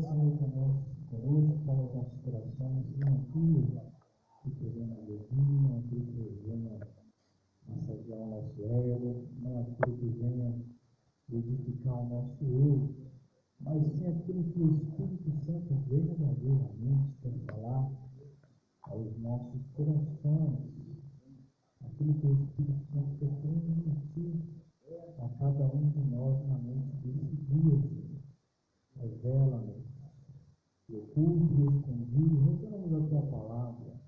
Fala, Senhor, conosco, fala os nossos corações, não aquilo que queremos ouvir, não aquilo que venha massagear o nosso ego, não aquilo que venha edificar o nosso eu, mas sim aquilo que o Espírito Santo verdadeiramente quer falar aos nossos corações, aquilo que o Espírito Santo quer transmitir a cada um de nós na noite desse dia. Revela-nos, oculto e escondido, revela-nos a tua palavra,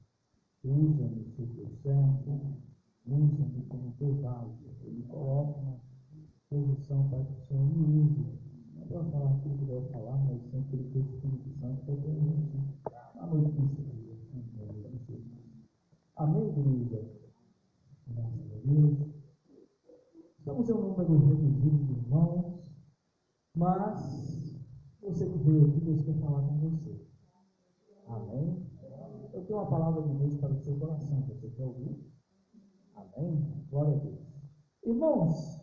usa-nos se for certo, usa-me como teu vaso, eu me coloco na posição para que o Senhor me use, não para falar aquilo que deve falar, mas sempre que o Espírito Santo vai permitir na noite desse dia, em nome de Jesus. Amém, igreja? Graças a Deus. Estamos em um número reduzido de irmãos, mas você que veio aqui, Deus quer falar com você. Amém? Eu tenho uma palavra de Deus para o seu coração. Você quer ouvir? Amém? Glória a Deus. Irmãos,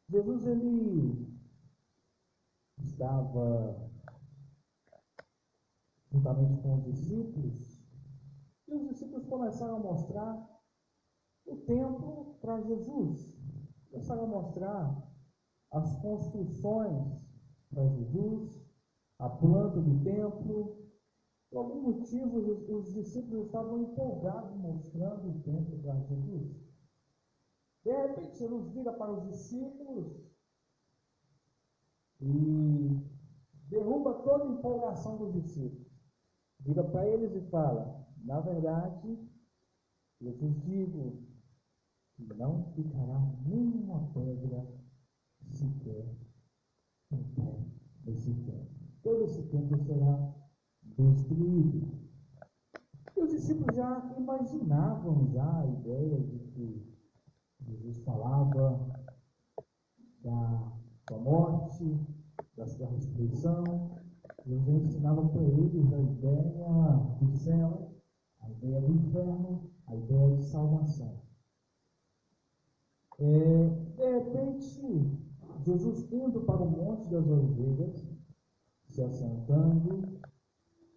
Jesus, ele estava juntamente com os discípulos, e os discípulos começaram a mostrar o templo para Jesus. Começaram a mostrar as construções para Jesus, a planta do templo. Por algum motivo, os discípulos estavam empolgados mostrando o templo para Jesus. De repente, Jesus vira para os discípulos e derruba toda a empolgação dos discípulos. Vira para eles e fala: na verdade, eu vos digo que não ficará nenhuma pedra sequer em pé nesse templo. Todo esse templo será destruído. E os discípulos já imaginavam já a ideia de que Jesus falava da sua morte, da sua ressurreição. Jesus ensinava para eles a ideia do céu, a ideia do inferno, a ideia de salvação. De repente, Jesus indo para o Monte das Oliveiras, se assentando,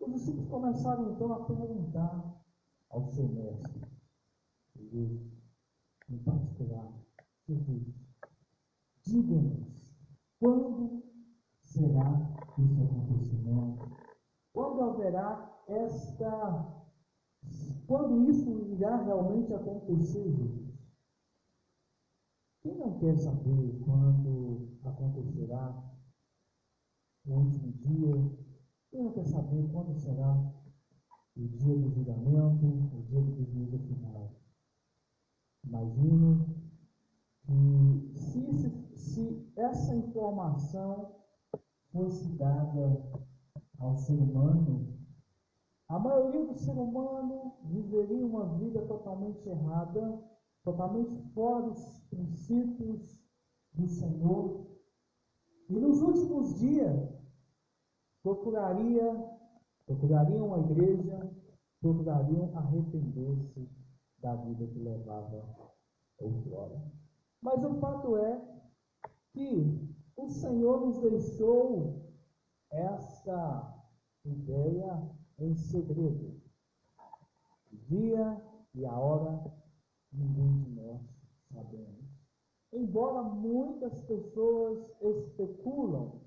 os discípulos começaram então a perguntar ao seu mestre, Jesus, em particular, Jesus, diga-nos, quando será esse acontecimento? Quando haverá quando isso irá realmente acontecer, Jesus? Quem não quer saber quando acontecerá o último dia? Quem não quer saber quando será o dia do julgamento, o dia do juízo final? Imagino que se essa informação fosse dada ao ser humano, a maioria do ser humano viveria uma vida totalmente errada, totalmente fora dos princípios do Senhor, e nos últimos dias procurariam a igreja, procurariam arrepender-se da vida que levava outrora. Mas o fato é que o Senhor nos deixou essa ideia em segredo. O dia e a hora ninguém de nós sabemos. Embora muitas pessoas especulam,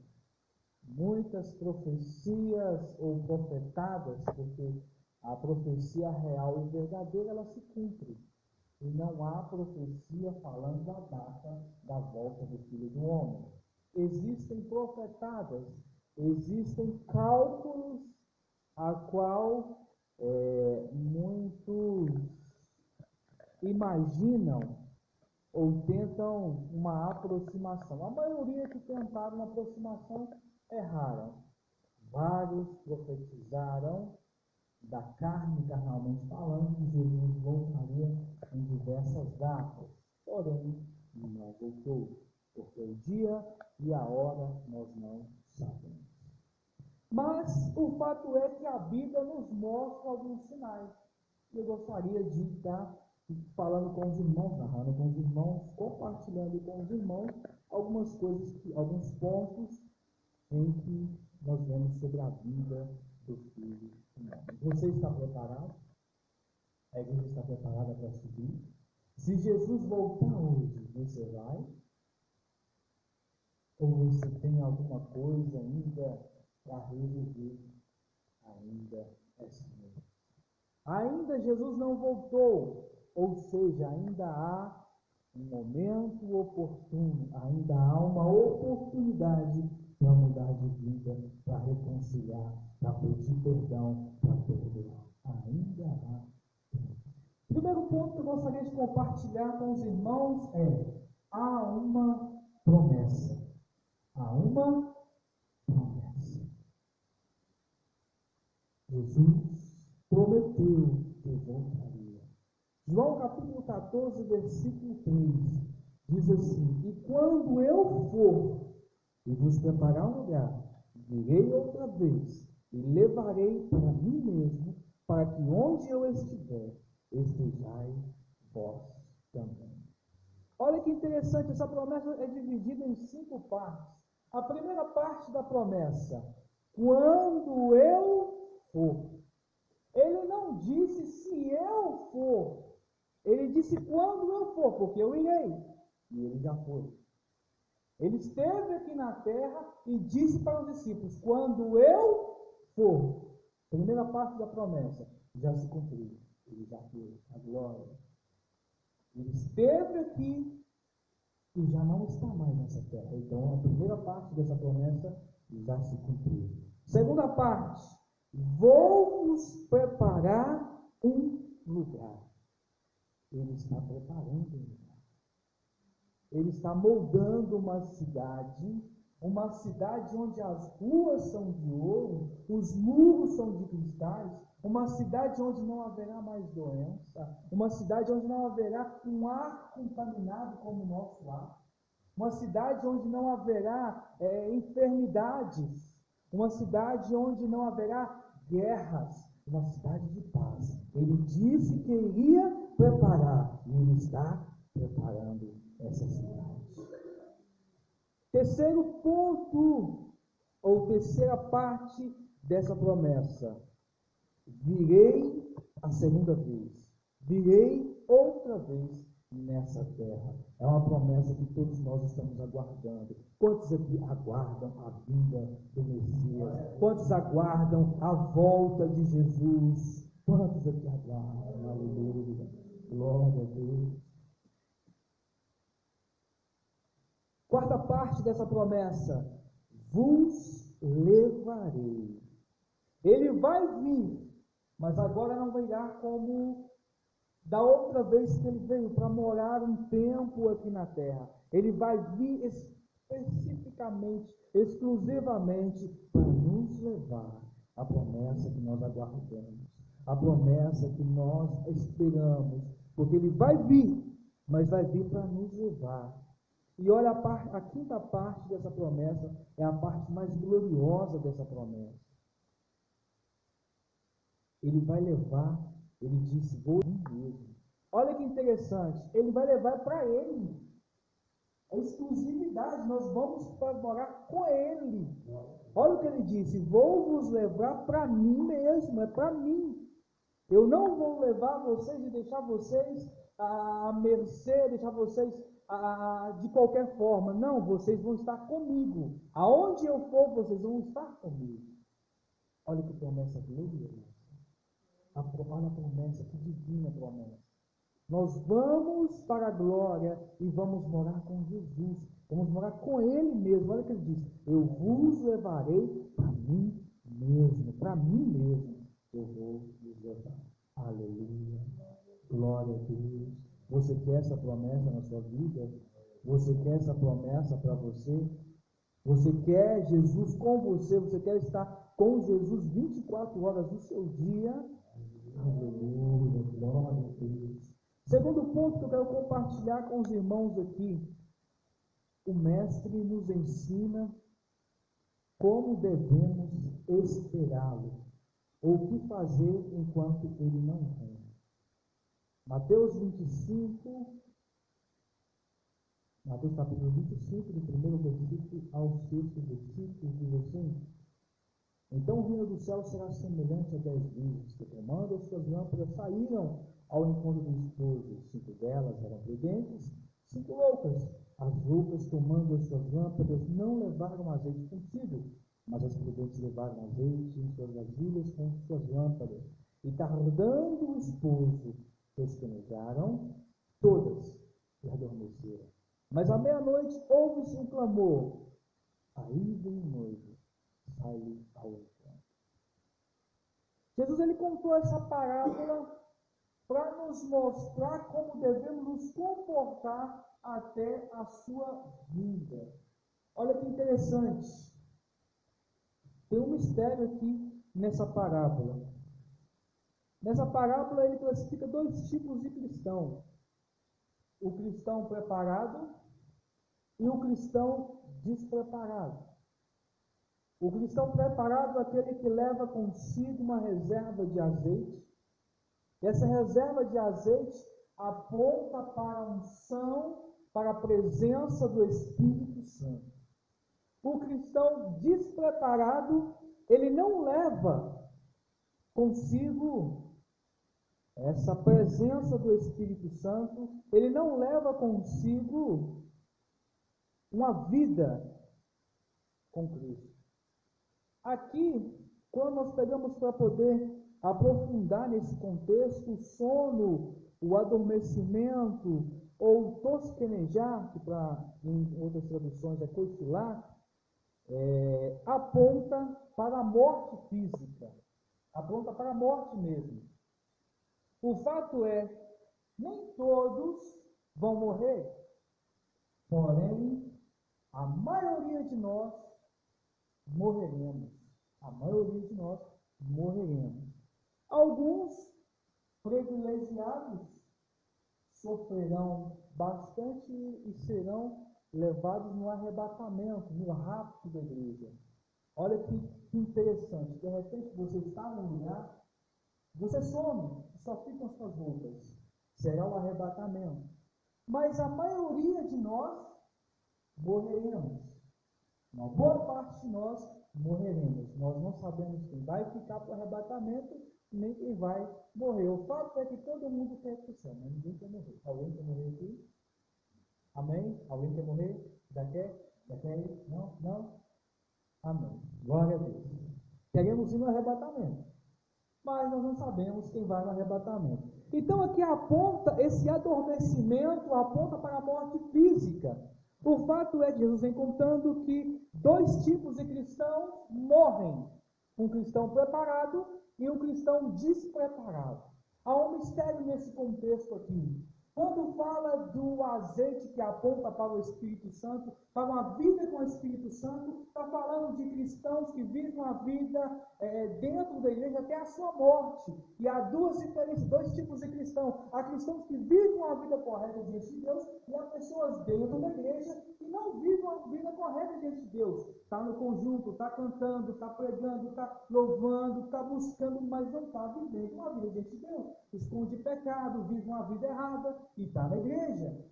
muitas profecias ou profetadas, porque a profecia real e verdadeira ela se cumpre. E não há profecia falando da data da volta do Filho do Homem. Existem profetadas, existem cálculos a qual muitos imaginam ou tentam uma aproximação. A maioria que tentaram uma aproximação erraram. Vários profetizaram da carne, carnalmente falando, que Jesus voltaria em diversas datas. Porém, não voltou, porque o dia e a hora nós não sabemos. Mas o fato é que a Bíblia nos mostra alguns sinais. Eu gostaria de estar falando com os irmãos, narrando com os irmãos, compartilhando com os irmãos algumas coisas, alguns pontos em que nós vemos sobre a vida do Filho humano. Você está preparado? A igreja está preparada para subir? Se Jesus voltar hoje, você vai? Ou você tem alguma coisa ainda para resolver ainda essa noite? Ainda Jesus não voltou, ou seja, ainda há um momento oportuno, ainda há uma oportunidade para mudar de vida, para reconciliar, para pedir perdão, para perdoar. Ainda há. O primeiro ponto que eu gostaria de compartilhar com os irmãos é: há uma promessa. Há uma promessa. Jesus prometeu que voltaria. João capítulo 14, versículo 3, diz assim: e quando eu for e vos preparar um lugar, virei outra vez e levarei para mim mesmo, para que onde eu estiver, estejais vós também. Olha que interessante, essa promessa é dividida em 5 partes. A primeira parte da promessa: quando eu for. Ele não disse se eu for, ele disse quando eu for, porque eu irei. E ele já foi. Ele esteve aqui na terra e disse para os discípulos: quando eu for. Primeira parte da promessa já se cumpriu. Ele já foi. A glória. Ele esteve aqui e já não está mais nessa terra. Então, a primeira parte dessa promessa já se cumpriu. Segunda parte: vou-vos preparar um lugar. Ele está preparando um lugar. Ele está moldando uma cidade onde as ruas são de ouro, os muros são de cristais, uma cidade onde não haverá mais doença, uma cidade onde não haverá um ar contaminado como o nosso ar, uma cidade onde não haverá enfermidades, uma cidade onde não haverá guerras, uma cidade de paz. Ele disse que iria preparar, e ele está preparando essa cidade. Terceiro ponto, ou terceira parte dessa promessa: virei a segunda vez, virei outra vez nessa terra. É uma promessa que todos nós estamos aguardando. Quantos aqui aguardam a vinda do Messias? Quantos aguardam a volta de Jesus? Quantos aqui aguardam? Aleluia. Glória a Deus. Quarta parte dessa promessa: vos levarei. Ele vai vir, mas agora não virá como da outra vez que ele veio, para morar um tempo aqui na terra. Ele vai vir especificamente, exclusivamente, para nos levar. A promessa que nós aguardamos, a promessa que nós esperamos, porque ele vai vir, mas vai vir para nos levar. E olha, a quinta parte dessa promessa é a parte mais gloriosa dessa promessa. Ele vai levar, ele disse, vou mesmo. Olha que interessante, ele vai levar para ele. É exclusividade, nós vamos morar com ele. Olha o que ele disse: vou vos levar para mim mesmo, é para mim. Eu não vou levar vocês e deixar vocês à mercê, deixar vocês de qualquer forma. Não, vocês vão estar comigo. Aonde eu for, vocês vão estar comigo. Olha que promessa gloriosa. Olha a promessa, que divina promessa. Nós vamos para a glória e vamos morar com Jesus. Vamos morar com Ele mesmo. Olha o que ele diz: eu vos levarei para mim mesmo. Para mim mesmo eu vou vos levar. Aleluia. Glória a Deus. Você quer essa promessa na sua vida? Você quer essa promessa para você? Você quer Jesus com você? Você quer estar com Jesus 24 horas do seu dia? Aleluia. Glória a Deus. Segundo ponto que eu quero compartilhar com os irmãos aqui: o Mestre nos ensina como devemos esperá-lo, ou o que fazer enquanto ele não vem. Mateus 25, Mateus capítulo 25, do primeiro versículo ao sexto versículo, diz assim: Então o reino do céu será semelhante a 10 virgens que, tomando as suas lâmpadas, saíram ao encontro do esposo. 5 delas eram prudentes, 5 loucas. As loucas, tomando as suas lâmpadas, não levaram azeite consigo, mas as prudentes levaram azeite em suas vasilhas com suas lâmpadas. E tardando o esposo, pesquenejaram todas e adormeceram. Mas à meia-noite houve-se um clamor: aí vem o noivo, sai ao encontro. Jesus ele contou essa parábola para nos mostrar como devemos nos comportar até a sua vinda. Olha que interessante. Tem um mistério aqui nessa parábola. Nessa parábola ele classifica 2 tipos de cristão: o cristão preparado e o cristão despreparado. O cristão preparado é aquele que leva consigo uma reserva de azeite. E essa reserva de azeite aponta para a unção, para a presença do Espírito Santo. O cristão despreparado, ele não leva consigo essa presença do Espírito Santo, ele não leva consigo uma vida com Cristo. Aqui, quando nós pegamos para poder aprofundar nesse contexto, o sono, o adormecimento ou tosquenejar, que em outras traduções é cochilar, aponta para a morte física, aponta para a morte mesmo. O fato é, nem todos vão morrer, porém, a maioria de nós morreremos. A maioria de nós morreremos. Alguns privilegiados sofrerão bastante e serão levados no arrebatamento, no rapto da igreja. Olha que interessante. De repente você está num lugar, você some, só ficam as suas roupas. Será o arrebatamento. Mas a maioria de nós morreremos. Uma boa parte de nós morreremos. Nós não sabemos quem vai ficar para o arrebatamento, nem quem vai morrer. O fato é que todo mundo quer ir para o céu, mas ninguém quer morrer. Alguém quer morrer aqui? Amém? Alguém quer morrer? Já quer? Já quer ir? Não? Não? Amém. Glória a Deus. Queremos ir no arrebatamento, mas nós não sabemos quem vai no arrebatamento. Então aqui aponta, esse adormecimento aponta para a morte física. O fato é que Jesus vem contando que 2 tipos de cristãos morrem: um cristão preparado e um cristão despreparado. Há um mistério nesse contexto aqui. Quando fala do azeite que aponta para o Espírito Santo, para uma vida com o Espírito Santo, está falando de cristãos que vivem uma vida dentro da igreja até a sua morte. E há 2 diferenças, 2 tipos de cristãos. Há cristãos que vivem uma vida correta diante de Deus e há pessoas dentro da igreja que não vivem uma vida correta diante de Deus. Está no conjunto, está cantando, está pregando, está louvando, está buscando, mas não está vivendo uma vida diante de Deus. Esconde pecado, vive uma vida errada e está na igreja.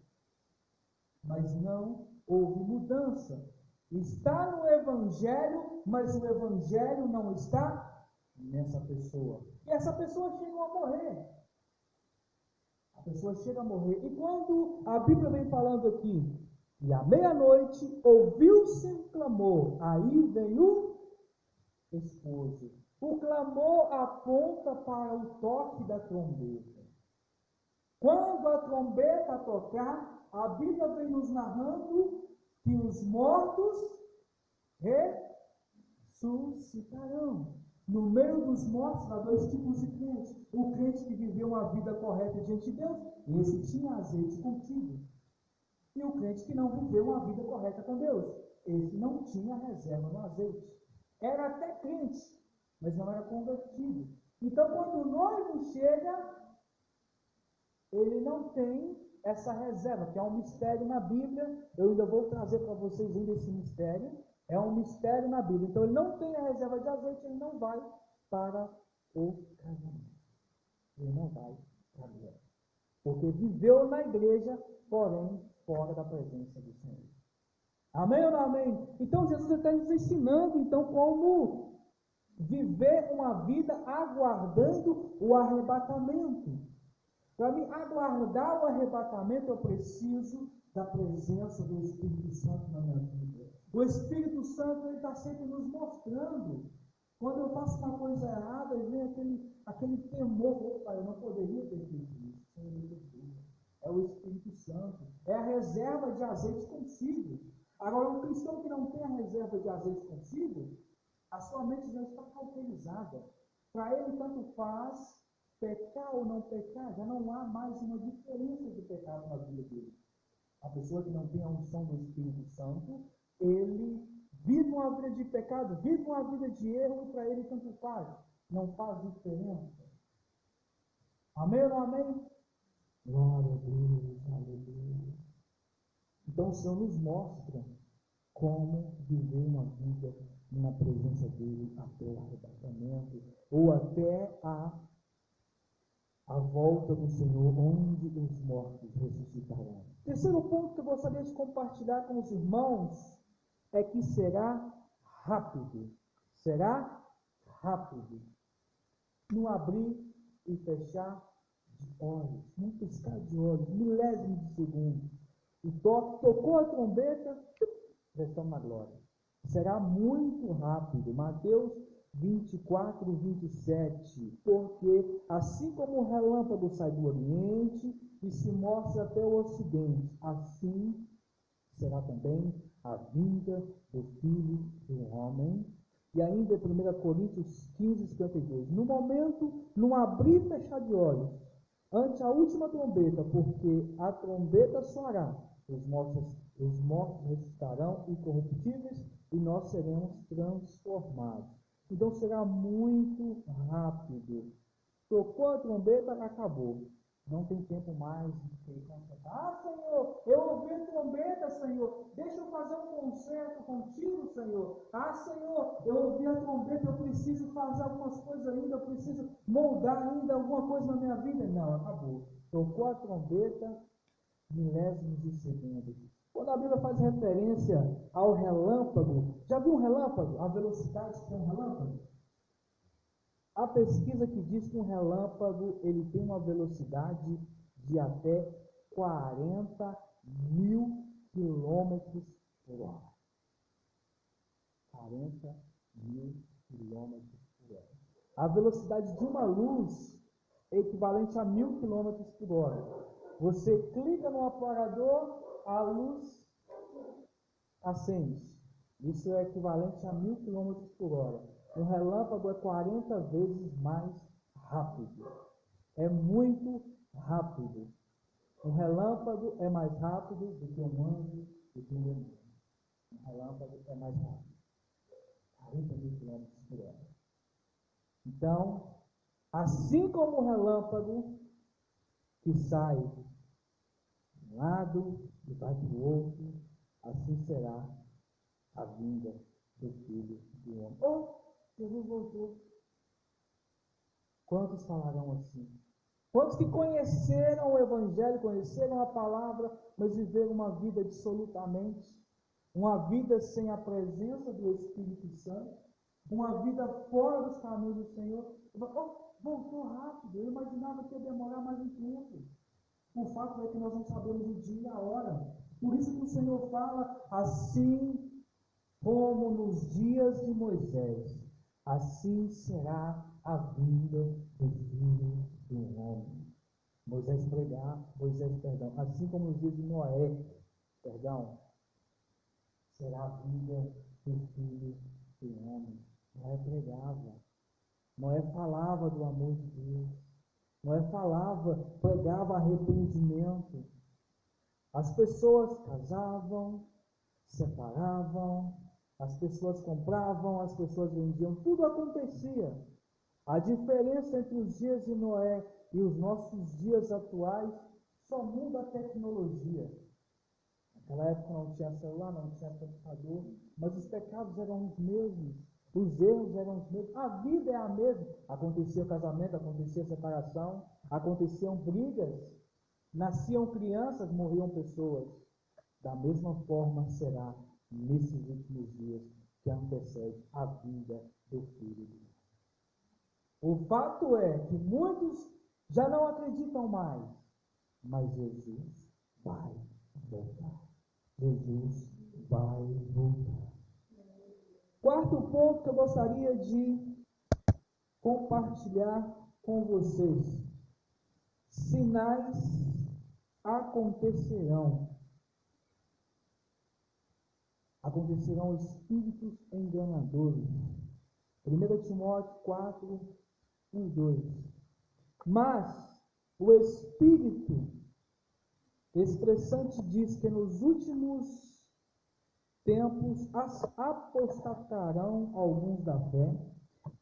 Mas não houve mudança. Está no Evangelho, mas o Evangelho não está nessa pessoa. E essa pessoa chega a morrer. A pessoa chega a morrer. E quando a Bíblia vem falando aqui, e à meia-noite ouviu-se um clamor, aí vem o esposo. O clamor aponta para o toque da trombeta. Quando a trombeta tocar, a Bíblia vem nos narrando que os mortos ressuscitarão. No meio dos mortos há 2 tipos de crentes. O crente que viveu uma vida correta diante de Deus, esse tinha azeite contigo. E o crente que não viveu uma vida correta com Deus, esse não tinha reserva no azeite. Era até crente, mas não era convertido. Então, quando o noivo chega, ele não tem essa reserva, que é um mistério na Bíblia. Eu ainda vou trazer para vocês ainda esse mistério. É um mistério na Bíblia. Então, ele não tem a reserva de azeite, ele não vai para o casamento. Ele não vai para a igreja. Porque viveu na igreja, porém, fora da presença do Senhor. Amém ou não amém? Então, Jesus está nos ensinando, então, como viver uma vida aguardando o arrebatamento. Para mim aguardar o arrebatamento, eu preciso da presença do Espírito Santo na minha vida. O Espírito Santo está sempre nos mostrando. Quando eu faço uma coisa errada, vem aquele temor. Opa, eu não poderia ter feito isso. É o Espírito Santo. É a reserva de azeite consigo. Agora, um cristão que não tem a reserva de azeite consigo, a sua mente já está cauterizada. Para ele, tanto faz pecar ou não pecar, já não há mais uma diferença de pecado na vida dele. A pessoa que não tem a unção do Espírito Santo, ele vive uma vida de pecado, vive uma vida de erro, e para ele tanto faz, não faz diferença. Amém ou não amém? Glória a Deus, aleluia. Então o Senhor nos mostra como viver uma vida na presença dele até o arrebatamento, ou até a volta do Senhor, onde os mortos ressuscitarão. Terceiro ponto que eu gostaria de compartilhar com os irmãos é que será rápido. Será rápido. No abrir e fechar de olhos, num piscar de olhos, milésimo de segundo. O toque, tocou a trombeta, já estamos na glória. Será muito rápido. Mateus 24, 27. Porque assim como o relâmpago sai do Oriente e se mostra até o Ocidente, assim será também a vinda do Filho do Homem. E ainda em 1 Coríntios 15, 52. No momento, no abrir e fechar de olhos, ante a última trombeta, porque a trombeta soará, os mortos ressuscitarão incorruptíveis e nós seremos transformados. Então será muito rápido. Tocou a trombeta, acabou. Não tem tempo mais de consertar. Senhor, eu ouvi a trombeta, Senhor. Deixa eu fazer um concerto contigo, Senhor. Senhor, eu ouvi a trombeta, eu preciso fazer algumas coisas ainda, eu preciso moldar ainda alguma coisa na minha vida. Não, acabou. Tocou a trombeta, milésimos de segundo. Quando a Bíblia faz referência ao relâmpago, já viu um relâmpago? A velocidade que é um relâmpago? A pesquisa que diz que um relâmpago ele tem uma velocidade de até 40 mil quilômetros por hora. 40 mil quilômetros por hora. A velocidade de uma luz é equivalente a 1000 quilômetros por hora. Você clica no aparador, a luz acende. Isso é equivalente a 1000 quilômetros por hora. Um relâmpago é 40 vezes mais rápido. É muito rápido. Um relâmpago é mais rápido do que um anjo, do que um demônio. Um relâmpago é mais rápido. 40 mil quilômetros por hora. Então, assim como o relâmpago que sai de um lado e vai para o outro, assim será a vinda do Filho do Homem. Jesus voltou. Quantos falarão assim? Quantos que conheceram o Evangelho, conheceram a palavra, mas viveram uma vida dissolutamente, uma vida sem a presença do Espírito Santo, uma vida fora dos caminhos do Senhor? Voltou rápido. Eu imaginava que ia demorar mais um tempo. O fato é que nós não sabemos o dia e a hora. Por isso que o Senhor fala assim como nos dias de Moisés, assim será a vinda do Filho do Homem. Assim como nos dias de Noé, será a vinda do Filho do Homem. Noé pregava. Noé falava do amor de Deus. Noé pregava arrependimento. As pessoas casavam, separavam, as pessoas compravam, as pessoas vendiam, tudo acontecia. A diferença entre os dias de Noé e os nossos dias atuais só muda a tecnologia. Naquela época não tinha celular, não tinha computador, mas os pecados eram os mesmos, os erros eram os mesmos, a vida é a mesma. Acontecia casamento, acontecia separação, aconteciam brigas, nasciam crianças, morriam pessoas. Da mesma forma será nesses últimos dias que antecede a vinda do Filho de Deus. O fato é que muitos já não acreditam mais, mas Jesus vai voltar. Jesus vai voltar. Quarto ponto que eu gostaria de compartilhar com vocês. Sinais acontecerão. Acontecerão espíritos enganadores. 1 Timóteo 4, 1 e 2. Mas o Espírito expressante diz que nos últimos tempos apostatarão alguns da fé,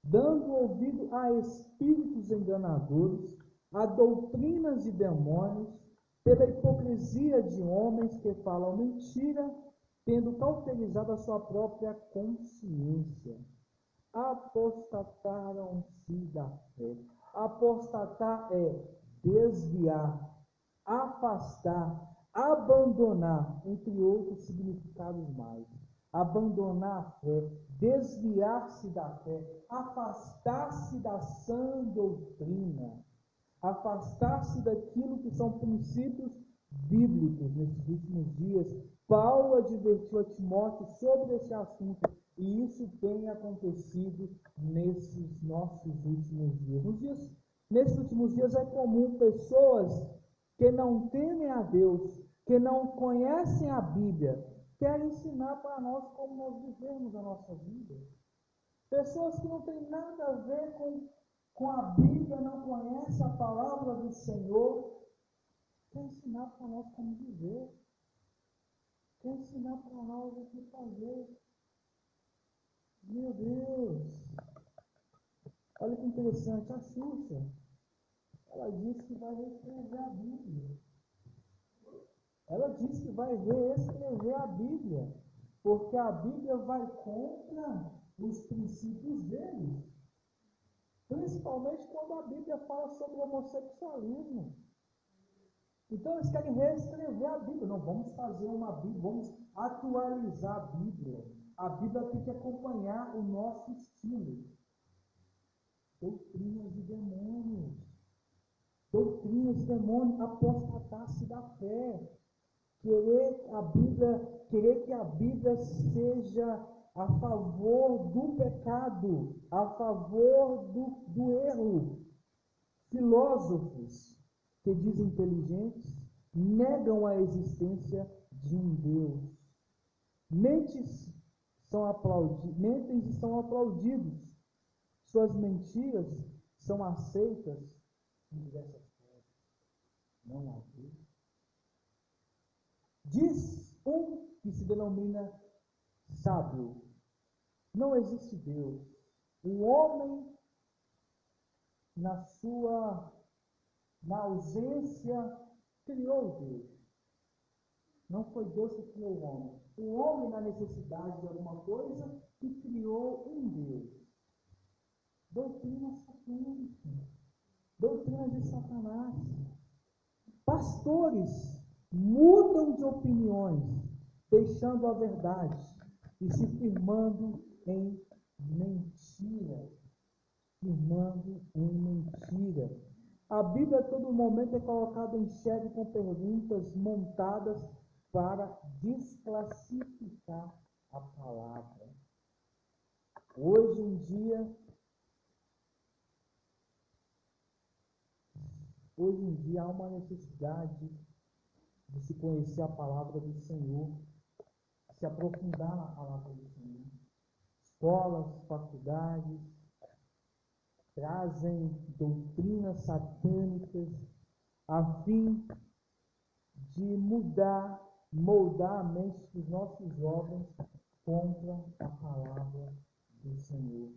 dando ouvido a espíritos enganadores, a doutrinas de demônios, pela hipocrisia de homens que falam mentira, tendo cauterizado a sua própria consciência. Apostataram-se da fé. Apostatar é desviar, afastar, abandonar, entre outros significados mais. Abandonar a fé, desviar-se da fé, afastar-se da sã doutrina, afastar-se daquilo que são princípios bíblicos. Nesses últimos dias, Paulo advertiu a Timóteo sobre esse assunto, e isso tem acontecido nesses nossos últimos dias. Nesses últimos dias é comum pessoas que não temem a Deus, que não conhecem a Bíblia, querem ensinar para nós como nós vivemos a nossa vida. Pessoas que não têm nada a ver com a Bíblia, não conhecem a palavra do Senhor, querem ensinar para nós como viver, querem ensinar para nós o que fazer. Meu Deus! Olha que interessante, a Xuxa, ela disse que vai reescrever a Bíblia. Ela disse que vai reescrever a Bíblia, porque a Bíblia vai contra os princípios deles. Principalmente quando a Bíblia fala sobre o homossexualismo. Então eles querem reescrever a Bíblia. Não, vamos fazer uma Bíblia, vamos atualizar a Bíblia. A Bíblia tem que acompanhar o nosso estilo. Doutrinas de demônios. Doutrinas de demônios, apostatar-se da fé. Querer que a Bíblia seja a favor do pecado, a favor do erro. Filósofos que dizem inteligentes negam a existência de um Deus. Mentes são aplaudidos. Suas mentiras são aceitas em diversas formas. Não há Deus. Diz um que se denomina sábio: não existe Deus. O homem, na ausência, criou Deus. Não foi Deus que criou o homem. O homem, na necessidade de alguma coisa, que criou um Deus. Doutrina satânica. Doutrina de Satanás. Pastores mudam de opiniões, deixando a verdade e se firmando em mentira. Firmando em mentira. A Bíblia a todo momento é colocada em xeque com perguntas montadas para desclassificar a palavra. Hoje em dia há uma necessidade de se conhecer a palavra do Senhor, se aprofundar na palavra do Senhor. Escolas, faculdades trazem doutrinas satânicas a fim de moldar a mente dos nossos jovens contra a palavra do Senhor.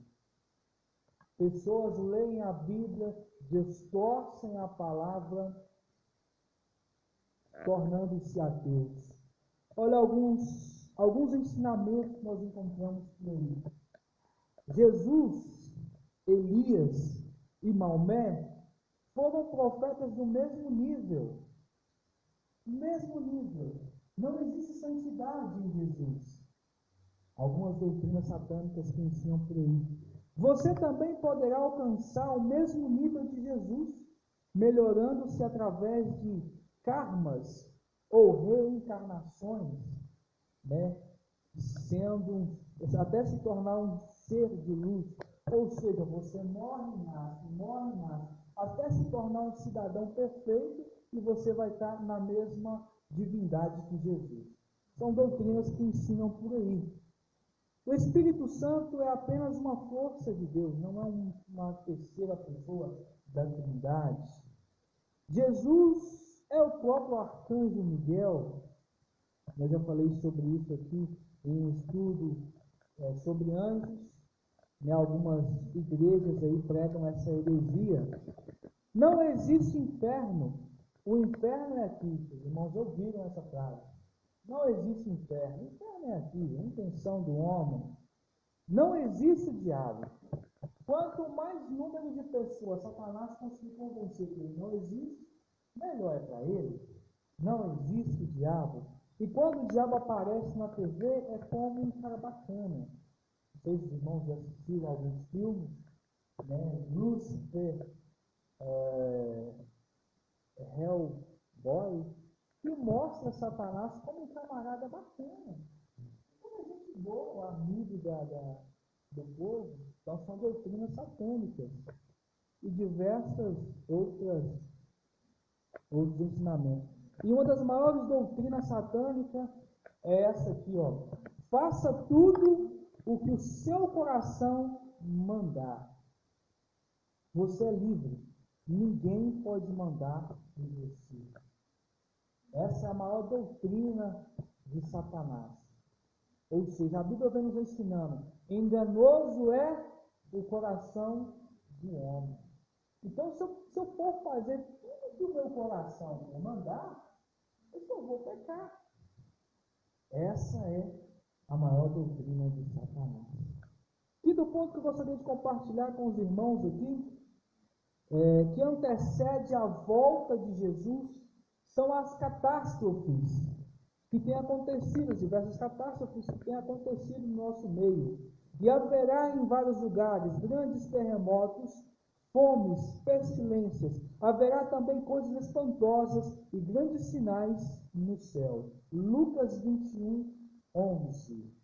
Pessoas leem a Bíblia, distorcem a palavra, tornando-se ateus. Olha alguns ensinamentos que nós encontramos por aí. Jesus, Elias e Maomé foram profetas do mesmo nível. Mesmo nível. Não existe santidade em Jesus. algumas doutrinas satânicas que ensinam por aí. Você também poderá alcançar o mesmo nível de Jesus, melhorando-se através de karmas ou reencarnações, né? Até se tornar um ser de luz. Ou seja, você morre e nasce, até se tornar um cidadão perfeito e você vai estar na mesma divindade que Jesus. São doutrinas que ensinam por aí. O Espírito Santo é apenas uma força de Deus, não é uma terceira pessoa da Trindade. Jesus é o próprio arcanjo Miguel. Eu já falei sobre isso aqui em um estudo sobre anjos. Algumas igrejas aí pregam essa heresia. Não existe inferno. O inferno é aqui. Os irmãos ouviram essa frase. Não existe inferno. O inferno é aqui, a intenção do homem. Não existe o diabo. Quanto mais número de pessoas Satanás conseguir convencer que ele não existe, melhor é para ele. Não existe o diabo. E quando o diabo aparece na TV, é como um cara bacana. Vocês, irmãos, já assistiram alguns filmes, né? Lúcifer, Hellboy, que mostra Satanás como um camarada bacana, como gente boa, amigo do povo. Então são doutrinas satânicas e diversas outros ensinamentos. E uma das maiores doutrinas satânicas é essa aqui, ó. Faça tudo o que o seu coração mandar. Você é livre. Ninguém pode mandar em você. Essa é a maior doutrina de Satanás. Ou seja, a Bíblia vem nos ensinando: enganoso é o coração do homem. Então, se eu for fazer tudo que o meu coração me mandar, eu só vou pecar. Essa é a maior doutrina de Satanás. Quinto ponto que eu gostaria de compartilhar com os irmãos aqui, que antecede a volta de Jesus, são as catástrofes que têm acontecido, as diversas catástrofes que têm acontecido no nosso meio. E haverá em vários lugares grandes terremotos, fomes, pestilências. Haverá também coisas espantosas e grandes sinais no céu. Lucas 21, 11.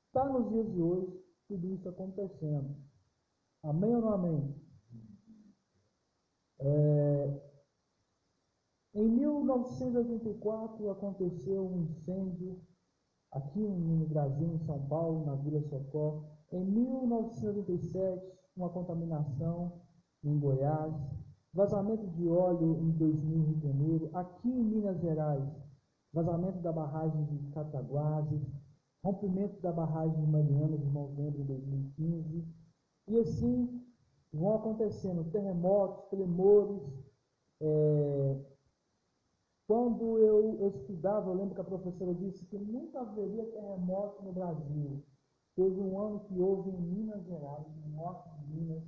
Está nos dias de hoje tudo isso acontecendo. Amém ou não amém? Em 1984 aconteceu um incêndio aqui no Brasil, em São Paulo, na Vila Socorro. Em 1987, uma contaminação em Goiás. Vazamento de óleo em 2000 no Rio de Janeiro. Aqui em Minas Gerais, vazamento da barragem de Cataguases. Rompimento da barragem de Mariana, os irmãos lembram, em 2015. E assim vão acontecendo terremotos, tremores. Quando eu estudava, eu lembro que a professora disse que nunca haveria terremoto no Brasil. Teve um ano que houve em Minas Gerais, no norte de Minas.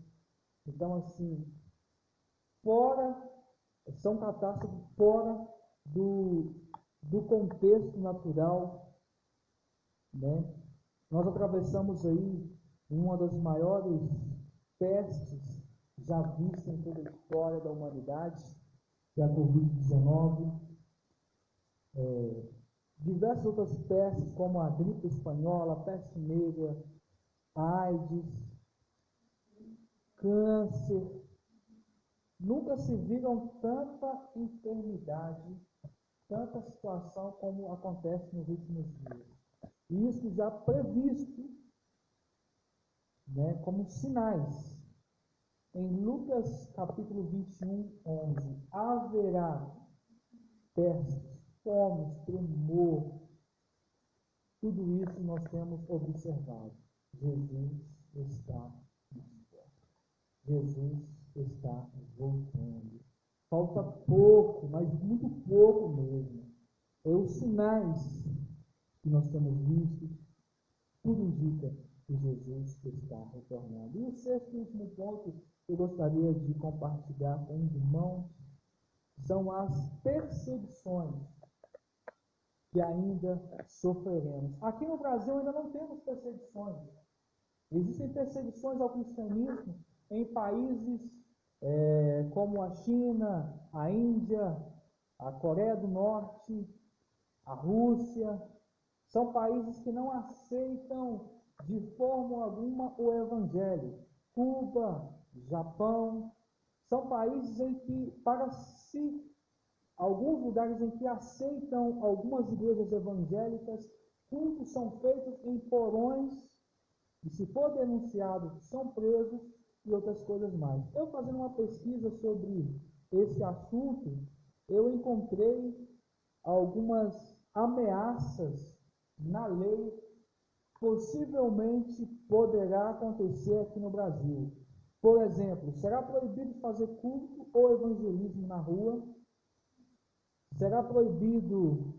Então, assim, são catástrofes fora do contexto natural, né? Nós atravessamos aí uma das maiores pestes já vistas em toda a história da humanidade, que é a Covid-19. Diversas outras pestes, como a gripe espanhola, a peste negra, a AIDS, câncer. Nunca se viram tanta enfermidade, tanta situação como acontece nos últimos dias. E isso já previsto, né, como sinais. Em Lucas capítulo 21, 11, haverá pestes, fomes, tremor. Tudo isso nós temos observado. Jesus está nos céus. Jesus está voltando. Falta pouco, mas muito pouco mesmo. Os sinais que nós temos visto, tudo indica que Jesus está retornando. E o sexto e último ponto que eu gostaria de compartilhar com os irmãos são as perseguições. que ainda sofreremos. Aqui no Brasil ainda não temos perseguições. Existem perseguições ao cristianismo em países como a China, a Índia, a Coreia do Norte, a Rússia. São países que não aceitam de forma alguma o Evangelho. Cuba, Japão, são países em que, alguns lugares em que aceitam algumas igrejas evangélicas, cultos são feitos em porões, e se for denunciado, são presos e outras coisas mais. Eu fazendo uma pesquisa sobre esse assunto, eu encontrei algumas ameaças na lei, possivelmente poderá acontecer aqui no Brasil. Por exemplo, será proibido fazer culto ou evangelismo na rua? Será proibido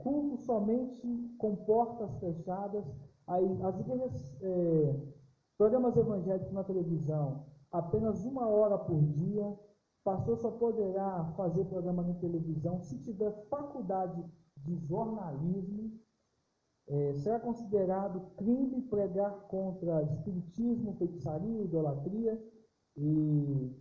culto somente com portas fechadas? As igrejas, programas evangélicos na televisão, apenas 1 hora por dia. Pastor só poderá fazer programa na televisão se tiver faculdade de jornalismo. Será considerado crime pregar contra espiritismo, feitiçaria, idolatria, e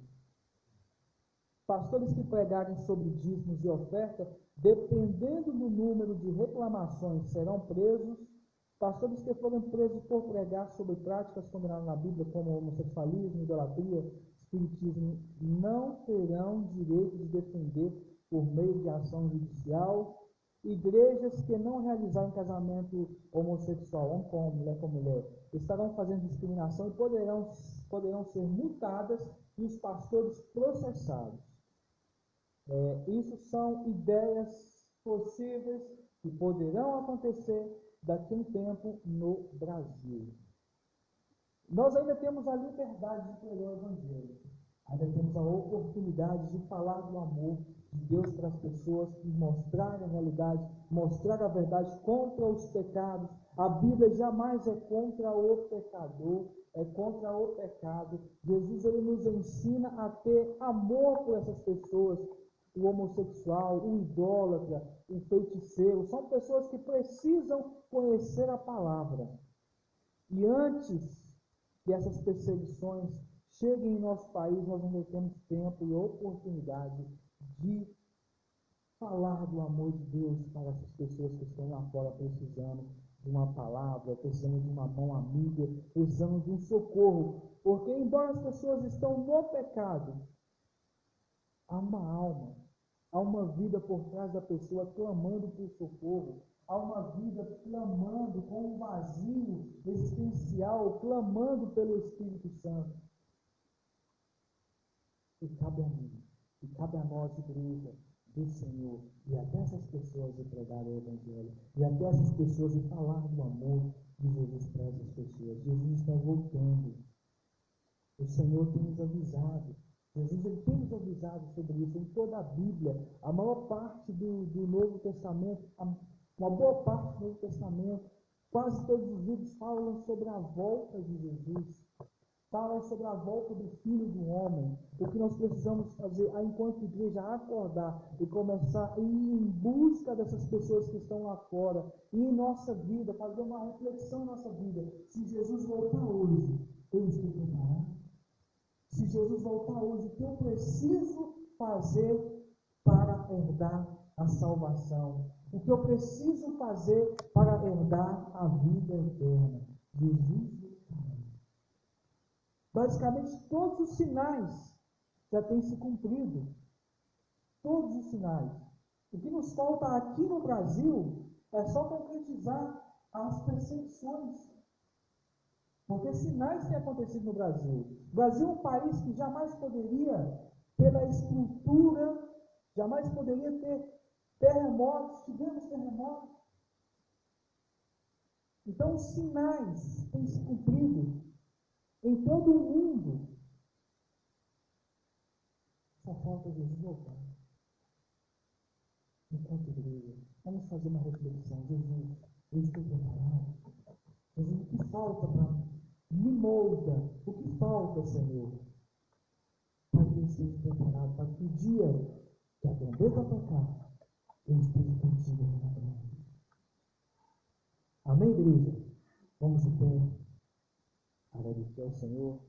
pastores que pregarem sobre dízimos e oferta, dependendo do número de reclamações, serão presos. Pastores que forem presos por pregar sobre práticas condenadas na Bíblia, como homossexualismo, idolatria, espiritismo, não terão direito de defender por meio de ação judicial. Igrejas que não realizarem casamento homossexual, homem com homem, mulher com mulher, estarão fazendo discriminação e poderão ser multadas e os pastores processados. Isso são ideias possíveis que poderão acontecer daqui a um tempo no Brasil. Nós ainda temos a liberdade de pregar o Evangelho. Ainda temos a oportunidade de falar do amor de Deus para as pessoas e mostrar a realidade, mostrar a verdade contra os pecados. A Bíblia jamais é contra o pecador, é contra o pecado. Jesus, ele nos ensina a ter amor por essas pessoas. O homossexual, o idólatra, o feiticeiro, são pessoas que precisam conhecer a palavra. E antes que essas perseguições cheguem em nosso país, nós ainda temos tempo e oportunidade de falar do amor de Deus para essas pessoas que estão lá fora precisando de uma palavra, precisando de uma mão amiga, precisando de um socorro. Porque embora as pessoas estão no pecado, há uma alma, há uma vida por trás da pessoa clamando por socorro, há uma vida clamando com um vazio existencial, clamando pelo Espírito Santo. E cabe a mim, e cabe a nós, igreja do Senhor, e até essas pessoas de pregar o Evangelho, e até essas pessoas de falar do amor de Jesus para essas pessoas. Jesus está voltando. O Senhor tem nos avisado. Jesus, ele tem nos avisado sobre isso. Em toda a Bíblia, a maior parte do Novo Testamento, uma boa parte do Novo Testamento, quase todos os livros falam sobre a volta de Jesus. Falam sobre a volta do Filho do Homem. O que nós precisamos fazer, enquanto igreja, acordar e começar a ir em busca dessas pessoas que estão lá fora. E em nossa vida, fazer uma reflexão em nossa vida. Se Jesus voltar hoje, eu estou preparado? Se Jesus voltar hoje, o que eu preciso fazer para herdar a salvação? O que eu preciso fazer para herdar a vida eterna? Jesus. Basicamente, todos os sinais já têm se cumprido. Todos os sinais. O que nos falta aqui no Brasil é só concretizar as perseguições. Porque sinais têm acontecido no Brasil. O Brasil é um país que jamais poderia, pela estrutura, jamais poderia ter terremotos. Tivemos terremotos. Então, os sinais têm se cumprido em todo o mundo. Só falta Jesus voltar. Enquanto igreja, vamos fazer uma reflexão. Jesus, eu estou preparado. Jesus, o que falta para me molda? O que falta, Senhor? Para que eu esteja preparado, para que o dia que a trombeta tocar, Ele esteja contigo nessa manhã. Amém, igreja? Vamos em pé. Agradecer ao Senhor.